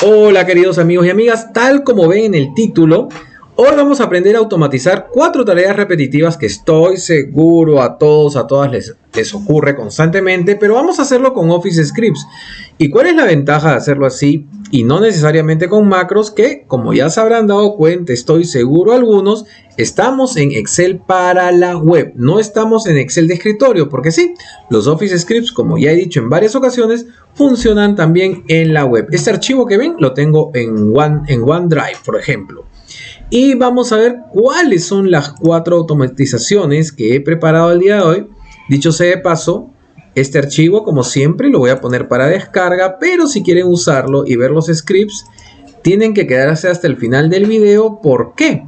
Hola queridos amigos y amigas, tal como ven en el título, hoy vamos a aprender a automatizar 4 tareas repetitivas que estoy seguro a todas les ocurre constantemente, pero vamos a hacerlo con Office Scripts. ¿Y cuál es la ventaja de hacerlo así y no necesariamente con macros? Que, como ya se habrán dado cuenta, estoy seguro algunos, estamos en Excel para la web, no estamos en Excel de escritorio, porque sí, los Office Scripts, como ya he dicho en varias ocasiones, funcionan también en la web. Este archivo que ven lo tengo en OneDrive, por ejemplo. Y vamos a ver cuáles son las 4 automatizaciones que he preparado el día de hoy. Dicho sea de paso, este archivo, como siempre, lo voy a poner para descarga, pero si quieren usarlo y ver los scripts, tienen que quedarse hasta el final del video. ¿Por qué?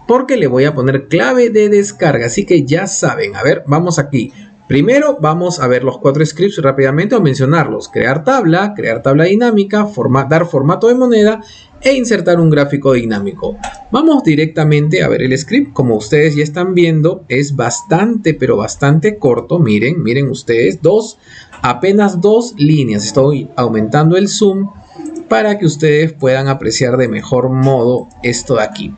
Porque le voy a poner clave de descarga, así que ya saben. A ver, vamos aquí. Primero vamos a ver los 4 scripts rápidamente o mencionarlos. Crear tabla dinámica, dar formato de moneda e insertar un gráfico dinámico. Vamos directamente a ver el script. Como ustedes ya están viendo, es bastante, pero bastante corto. Miren ustedes, apenas 2 líneas. Estoy aumentando el zoom para que ustedes puedan apreciar de mejor modo esto de aquí.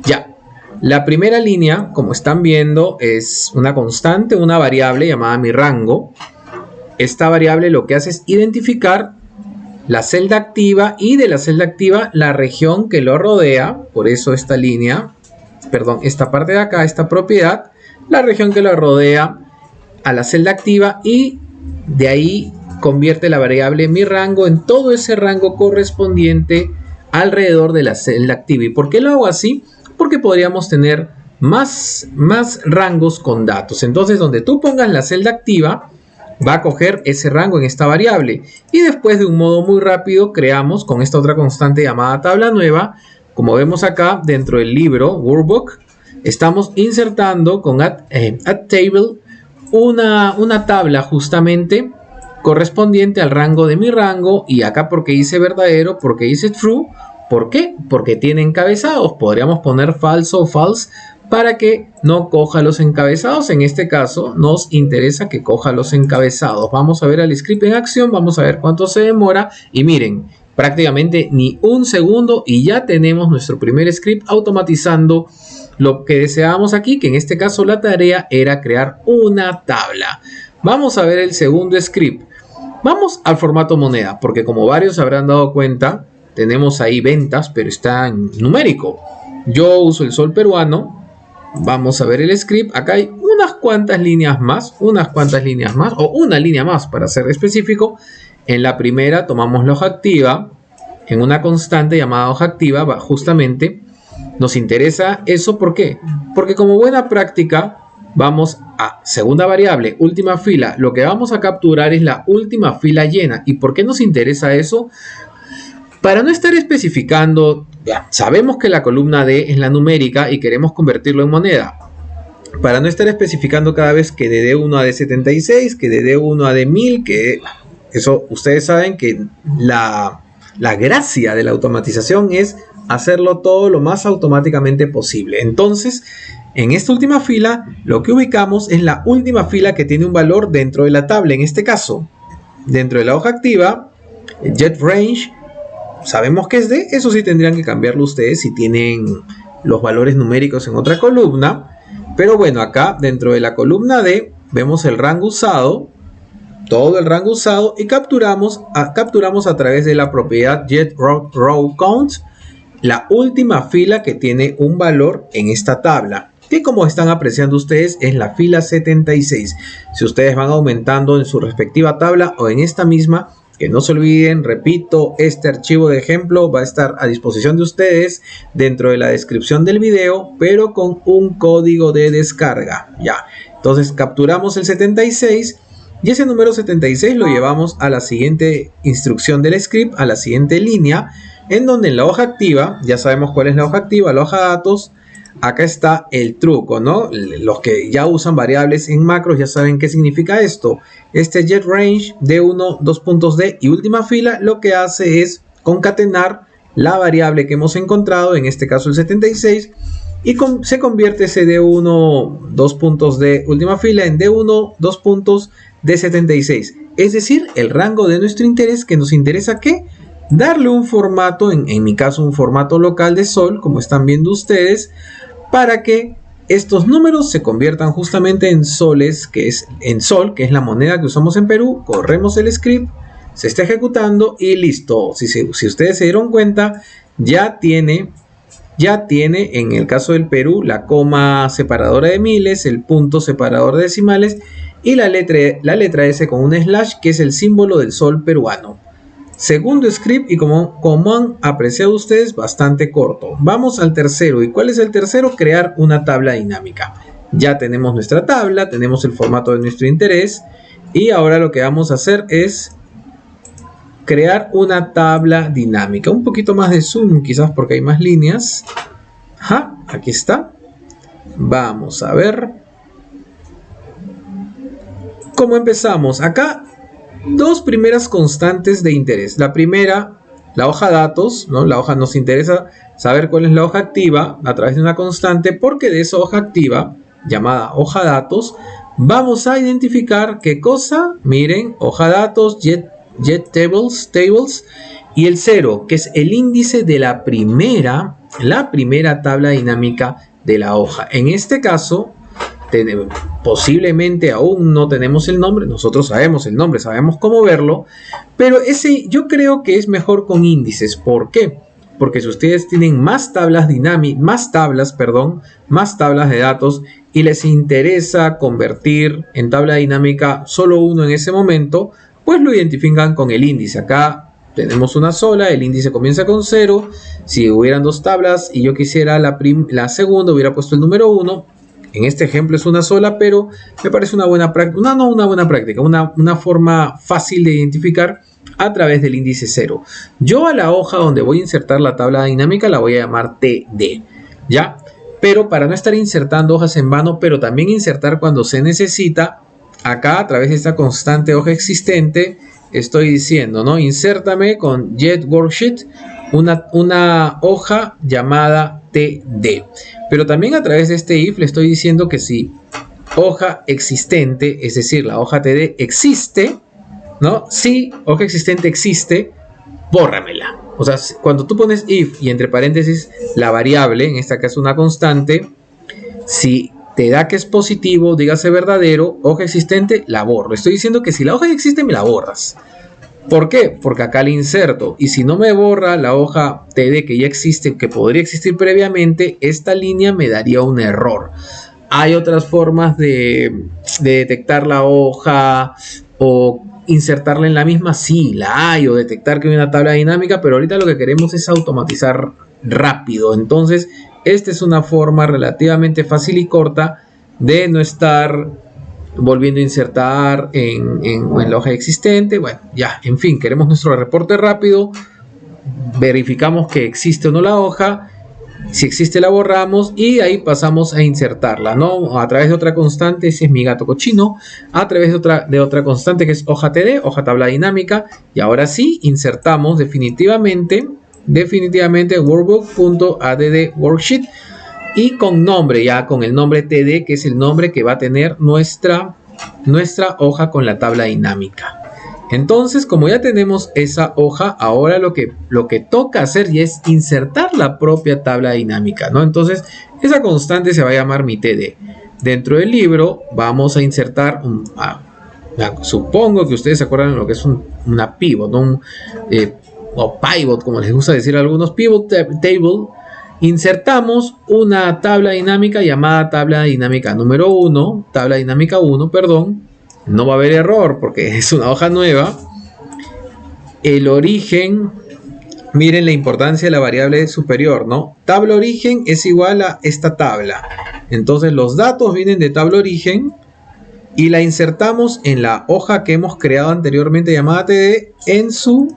Ya. La primera línea, como están viendo, es una constante, una variable llamada mi rango. Esta variable lo que hace es identificar la celda activa y de la celda activa la región que lo rodea. Por eso esta línea, esta parte de acá, esta propiedad, la región que lo rodea a la celda activa, y de ahí convierte la variable mi rango en todo ese rango correspondiente alrededor de la celda activa. ¿Y por qué lo hago así? Porque podríamos tener más rangos con datos. Entonces, donde tú pongas la celda activa, va a coger ese rango en esta variable. Y después, de un modo muy rápido, creamos con esta otra constante llamada tabla nueva. Como vemos acá, dentro del libro Workbook, estamos insertando con add table una tabla justamente correspondiente al rango de mi rango. Y acá, porque hice verdadero, porque hice true. ¿Por qué? Porque tiene encabezados. Podríamos poner falso o false para que no coja los encabezados. En este caso nos interesa que coja los encabezados. Vamos a ver al script en acción. Vamos a ver cuánto se demora. Y miren, prácticamente ni un segundo y ya tenemos nuestro primer script automatizando lo que deseábamos aquí, que en este caso la tarea era crear una tabla. Vamos a ver el segundo script. Vamos al formato moneda, porque como varios se habrán dado cuenta, tenemos ahí ventas, pero está en numérico. Yo uso el sol peruano. Vamos a ver el script. Acá hay unas cuantas líneas más, o una línea más para ser específico. En la primera tomamos la hoja activa, en una constante llamada hoja activa, justamente nos interesa eso. ¿Por qué? Porque como buena práctica, vamos a segunda variable, última fila. Lo que vamos a capturar es la última fila llena. ¿Y por qué nos interesa eso? Para no estar especificando, sabemos que la columna D es la numérica y queremos convertirlo en moneda. Para no estar especificando cada vez que de D1 a D76, que de D1 a D1000, que eso ustedes saben que la gracia de la automatización es hacerlo todo lo más automáticamente posible. Entonces, en esta última fila, lo que ubicamos es la última fila que tiene un valor dentro de la tabla. En este caso, dentro de la hoja activa, Jet Range, sabemos que es D. Eso sí tendrían que cambiarlo ustedes si tienen los valores numéricos en otra columna. Pero bueno, acá dentro de la columna D vemos el rango usado, todo el rango usado, y capturamos a través de la propiedad getRowCount la última fila que tiene un valor en esta tabla, que como están apreciando ustedes es la fila 76. Si ustedes van aumentando en su respectiva tabla o en esta misma, que no se olviden, repito, este archivo de ejemplo va a estar a disposición de ustedes dentro de la descripción del video, pero con un código de descarga. Ya, entonces capturamos el 76 y ese número 76 lo llevamos a la siguiente instrucción del script, a la siguiente línea, en donde en la hoja activa, ya sabemos cuál es la hoja activa, la hoja de datos. Acá está el truco, ¿no? Los que ya usan variables en macros ya saben qué significa esto. Este getRange D1, 2.d y última fila lo que hace es concatenar la variable que hemos encontrado, en este caso el 76, y se convierte ese D1, 2.d última fila en D1, 2. D76. Es decir, el rango de nuestro interés, que nos interesa ¿qué? darle un formato, en mi caso un formato local de sol, como están viendo ustedes, para que estos números se conviertan justamente en soles, que es la moneda que usamos en Perú. Corremos el script, se está ejecutando y listo. Si ustedes se dieron cuenta, ya tiene en el caso del Perú la coma separadora de miles, el punto separador de decimales y la letra S con un slash, que es el símbolo del sol peruano. Segundo script, y como han apreciado ustedes, bastante corto. Vamos al tercero. ¿Y cuál es el tercero? Crear una tabla dinámica. Ya tenemos nuestra tabla, tenemos el formato de nuestro interés, y ahora lo que vamos a hacer es crear una tabla dinámica. Un poquito más de zoom quizás porque hay más líneas. Ajá, aquí está. Vamos a ver cómo empezamos. Acá dos primeras constantes de interés. La primera, la hoja datos, ¿no? La hoja, nos interesa saber cuál es la hoja activa a través de una constante, porque de esa hoja activa, llamada hoja datos, vamos a identificar qué cosa. Miren, hoja datos, get tables, y el 0, que es el índice de la primera tabla dinámica de la hoja. En este caso, posiblemente aún no tenemos el nombre. Nosotros sabemos el nombre, sabemos cómo verlo, pero yo creo que es mejor con índices. ¿Por qué? Porque si ustedes tienen más tablas de datos y les interesa convertir en tabla dinámica solo uno en ese momento, pues lo identifican con el índice. Acá tenemos una sola, el índice comienza con 0. Si hubieran dos tablas y yo quisiera la segunda, hubiera puesto el número 1. En este ejemplo es una sola, pero me parece una buena práctica, una forma fácil de identificar a través del índice 0. Yo a la hoja donde voy a insertar la tabla dinámica la voy a llamar TD, ¿ya? Pero para no estar insertando hojas en vano, pero también insertar cuando se necesita, acá a través de esta constante hoja existente, estoy diciendo, ¿no? Insértame con get worksheet una hoja llamada TD. Pero también a través de este if le estoy diciendo que si hoja existente, es decir, la hoja TD existe, ¿no? Si hoja existente existe, bórramela. O sea, cuando tú pones if y entre paréntesis la variable, en este caso una constante, si te da que es positivo, dígase verdadero, hoja existente, la borro. Estoy diciendo que si la hoja existe, me la borras. ¿Por qué? Porque acá le inserto. Y si no me borra la hoja TD que ya existe, que podría existir previamente, esta línea me daría un error. Hay otras formas de detectar la hoja o insertarla en la misma. Sí, la hay, o detectar que hay una tabla dinámica, pero ahorita lo que queremos es automatizar rápido. Entonces, esta es una forma relativamente fácil y corta de no estar volviendo a insertar en la hoja existente. Bueno, ya, en fin, queremos nuestro reporte rápido, verificamos que existe o no la hoja, si existe la borramos y ahí pasamos a insertarla, ¿no? A través de otra constante, ese es mi gato cochino, a través de otra constante que es hoja TD, hoja tabla dinámica, y ahora sí insertamos definitivamente workbook.add worksheet, y con nombre, ya con el nombre TD, que es el nombre que va a tener nuestra hoja con la tabla dinámica. Entonces, como ya tenemos esa hoja, ahora lo que toca hacer ya es insertar la propia tabla dinámica, ¿no? Entonces, esa constante se va a llamar mi TD. Dentro del libro vamos a insertar supongo que ustedes se acuerdan de lo que es una pivot, ¿no? O pivot, como les gusta decir a algunos, pivot table. Insertamos una tabla dinámica llamada tabla dinámica número 1, tabla dinámica 1, perdón. No va a haber error porque es una hoja nueva. El origen, miren la importancia de la variable superior, ¿no? Tabla origen es igual a esta tabla. Entonces los datos vienen de tabla origen y la insertamos en la hoja que hemos creado anteriormente llamada TD en su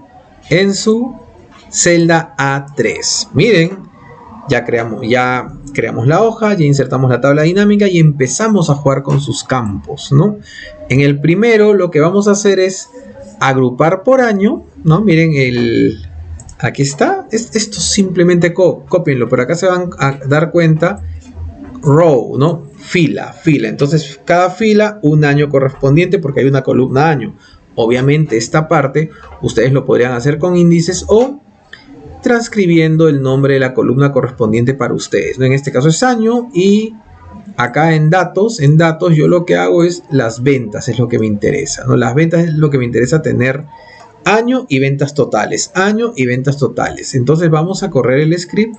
celda A3. Miren. Ya creamos la hoja, ya insertamos la tabla dinámica y empezamos a jugar con sus campos, ¿no? En el primero lo que vamos a hacer es agrupar por año, ¿no? Miren, aquí está. Esto simplemente cópienlo, pero acá se van a dar cuenta. Row, ¿no? Fila. Entonces, cada fila un año correspondiente porque hay una columna año. Obviamente esta parte ustedes lo podrían hacer con índices o transcribiendo el nombre de la columna correspondiente para ustedes, ¿no? En este caso es año, y acá en datos yo lo que hago es las ventas, es lo que me interesa, ¿no? Las ventas es lo que me interesa tener, año y ventas totales, año y ventas totales. Entonces vamos a correr el script.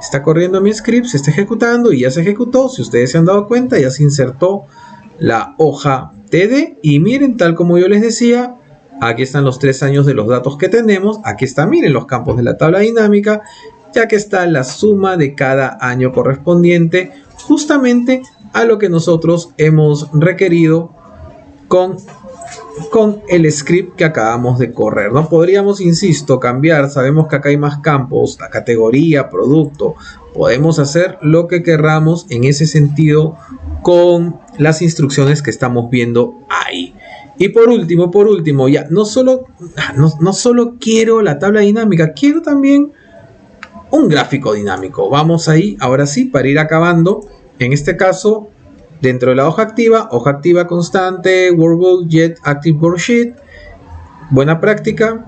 Está corriendo mi script, se está ejecutando y ya se ejecutó. Si ustedes se han dado cuenta, ya se insertó la hoja TD y miren, tal como yo les decía, aquí están los 3 años de los datos que tenemos. Aquí están, miren, los campos de la tabla dinámica, ya que está la suma de cada año correspondiente justamente a lo que nosotros hemos requerido con el script que acabamos de correr, ¿no? Podríamos, insisto, cambiar. Sabemos que acá hay más campos, la categoría, producto. Podemos hacer lo que querramos en ese sentido con las instrucciones que estamos viendo ahí. Y por último, ya no solo quiero la tabla dinámica, quiero también un gráfico dinámico. Vamos ahí, ahora sí, para ir acabando. En este caso, dentro de la hoja activa constante, Workbook, Jet, Active Worksheet, buena práctica.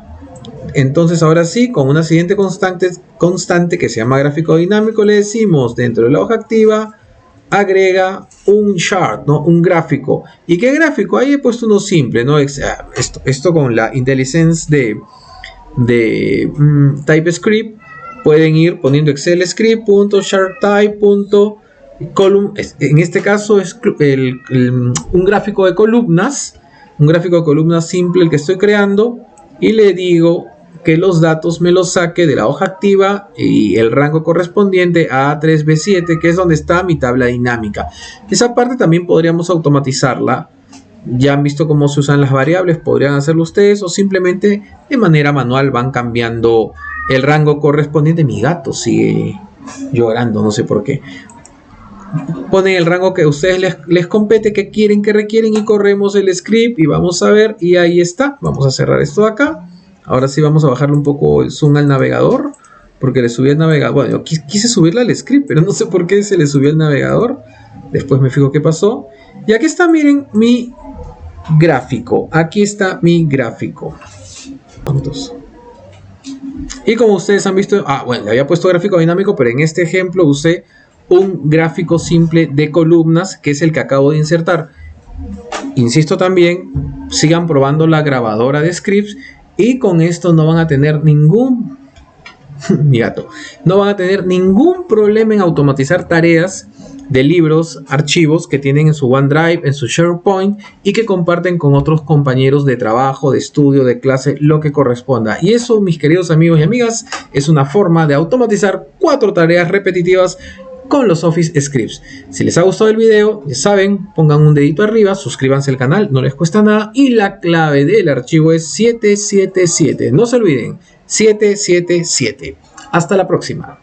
Entonces ahora sí, con una siguiente constante que se llama gráfico dinámico, le decimos dentro de la hoja activa, agrega un chart, ¿no? Un gráfico. ¿Y qué gráfico? Ahí he puesto uno simple, ¿no? Esto con la IntelliSense de TypeScript, pueden ir poniendo Excel script.charttype. Column, en este caso es un gráfico de columnas, simple el que estoy creando, y le digo que los datos me los saque de la hoja activa y el rango correspondiente a A3, B7, que es donde está mi tabla dinámica. Esa parte también podríamos automatizarla. Ya han visto cómo se usan las variables, podrían hacerlo ustedes, o simplemente de manera manual van cambiando el rango correspondiente. Mi gato sigue llorando, no sé por qué. Ponen el rango que a ustedes les compete, que quieren, que requieren, y corremos el script y vamos a ver, y ahí está. Vamos a cerrar esto de acá. Ahora sí vamos a bajarle un poco el zoom al navegador, porque le subí el navegador. Bueno, yo quise subirle al script, pero no sé por qué se le subió el navegador. Después me fijo qué pasó. Y aquí está, miren, mi gráfico. Aquí está mi gráfico. Y como ustedes han visto, bueno, le había puesto gráfico dinámico, pero en este ejemplo usé un gráfico simple de columnas, que es el que acabo de insertar. Insisto también, sigan probando la grabadora de scripts, y con esto no van a tener ningún problema en automatizar tareas de libros, archivos que tienen en su OneDrive, en su SharePoint, y que comparten con otros compañeros de trabajo, de estudio, de clase, lo que corresponda. Y eso, mis queridos amigos y amigas, es una forma de automatizar 4 tareas repetitivas con los Office Scripts. Si les ha gustado el video, ya saben, pongan un dedito arriba, suscríbanse al canal, no les cuesta nada, y la clave del archivo es 777. No se olviden, 777. Hasta la próxima.